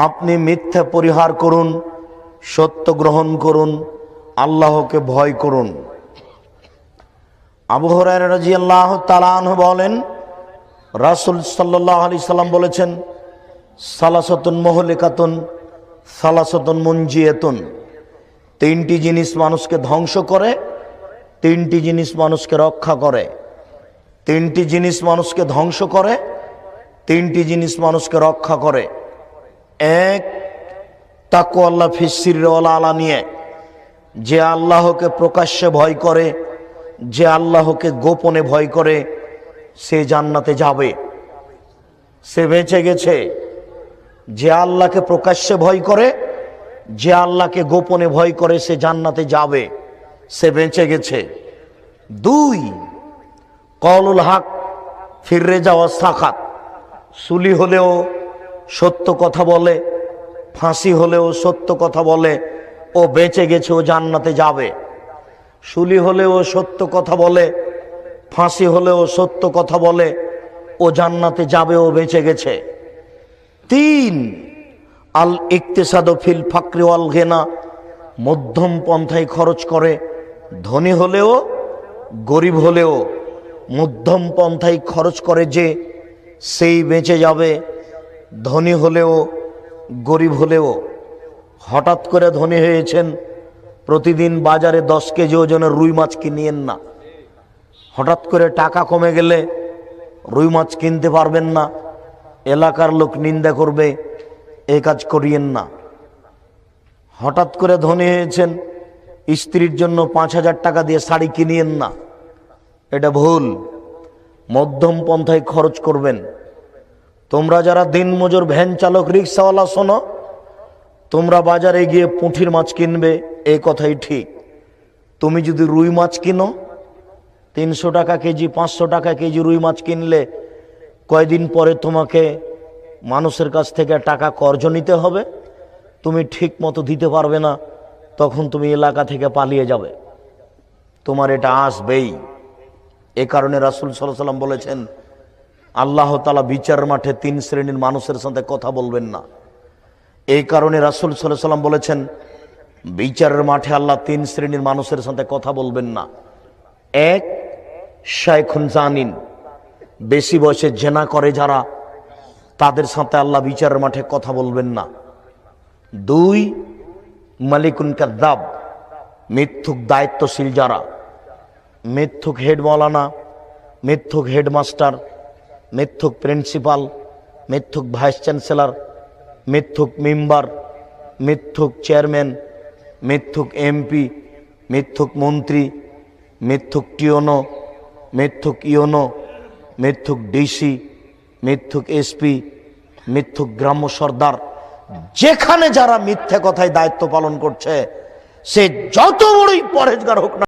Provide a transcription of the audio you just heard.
আপনি মিথ্যা পরিহার করুন, সত্য গ্রহণ করুন, আল্লাহকে ভয় করুন। আবু হুরায়রা রাদিয়াল্লাহু তাআলা আনহু বলেন, রাসূল সাল্লাল্লাহু আলাইহি সাল্লাম বলেছেন, সালাসাতুন মুহলিকাতুন সালাসাতুন মুনজিয়াতুন। তিনটি জিনিস মানুষকে ধ্বংস করে, তিনটি জিনিস মানুষকে রক্ষা করে। তিনটি জিনিস মানুষকে ধ্বংস করে, তিনটি জিনিস মানুষকে রক্ষা করে। এক, তাকওয়াল্লাহ ফিস সিররি ওয়াল আলানিয়া। যে আল্লাহকে প্রকাশ্যে ভয় করে, যে আল্লাহকে গোপনে ভয় করে, সে জান্নাতে যাবে, সে বেঁচে গেছে। যে আল্লাহকে প্রকাশ্যে ভয় করে, যে আল্লাহকে গোপনে ভয় করে, সে জান্নাতে যাবে, সে বেঁচে গেছে। দুই, কওলুল হক ফির রেজা ওয়াস সাখাত। সুলি হলেও সত্য কথা বলে, ফাঁসি হলেও সত্য কথা বলে, ও বেঁচে গেছে, ও জান্নাতে যাবে। সুলি হলেও সত্য কথা বলে, ফাঁসি হলেও সত্য কথা বলে, ও জান্নাতে যাবে, ও বেঁচে গেছে। তিন, আল ইকতিসাদু ফিল ফাকরি ওয়াল গিনা। মধ্যম পন্থায় খরচ করে, ধনী হলেও গরিব হলেও মধ্যম পন্থায় খরচ করে যে, সেই বেঁচে যাবে, ধনী হলেও গরিব হলেও। হঠাৎ করে ধনী হয়েছেন, প্রতিদিন বাজারে 10 কেজি ওজনের রুই মাছ কিনিয়েন না। হঠাৎ করে টাকা কমে গেলে রুই মাছ কিনতে পারবেন না, এলাকার লোক নিন্দা করবে, এই কাজ করিয়েন না। হঠাৎ করে ধনী হয়েছেন, স্ত্রীর জন্য 5,000 টাকা দিয়ে শাড়ি কিনিয়েন না, এটা ভুল। মধ্যম পন্থায় খরচ করবেন। তোমরা যারা দিনমজুর, ভ্যান চালক, রিক্সাওয়ালা শোনো, তোমরা বাজারে গিয়ে পুঁটির মাছ কিনবে, এই কথাই ঠিক। তুমি যদি রুই মাছ কিনো, 300 টাকা কেজি, 500 টাকা কেজি রুই মাছ কিনলে কয়দিন পরে তোমাকে মানুষের কাছ থেকে টাকা কর্জ নিতে হবে, তুমি ঠিক মতো দিতে পারবে না, তখন তুমি এলাকা থেকে পালিয়ে যাবে, তোমার এটা আসবেই। এ কারণে রাসূল সাল্লাল্লাহু আলাইহি সাল্লাম বলেছেন, আল্লাহ তাআলা বিচারের মাঠে 3 শ্রেণীর মানুষের সাথে কথা বলবেন না। এই কারণে রাসূল সাল্লাল্লাহু আলাইহি সাল্লাম বলেছেন, বিচারের মাঠে আল্লাহ 3 শ্রেণীর মানুষের সাথে কথা বলবেন না। এক, শাইখুন জানিন। বেশি বয়সে জেনা করে যারা, তাদের সাথে আল্লাহ বিচারের মাঠে কথা বলবেন না। দুই, মালিকুন কাযযাব। মিথ্যুক দায়িত্বশীল যারা, মিথ্যুক হেড মাওলানা, মিথ্যুক হেডমাস্টার, মিথ্যুক প্রিন্সিপাল, মিথ্যুক ভাইস চ্যান্সেলর, মিথ্যুক মেম্বার, মিথ্যুক চেয়ারম্যান, মিথ্যুক এমপি, মিথ্যুক মন্ত্রী, মিথ্যুক টিওনো, মিথ্যুক ইওনো, মিথ্যুক ডিসি, মিথ্যুক এসপি, মিথ্যুক গ্রাম্য সর্দার। যেখানে যারা মিথ্যে কথায় দায়িত্ব পালন করছে, সে যত বড়ই পরহেজগার হোক না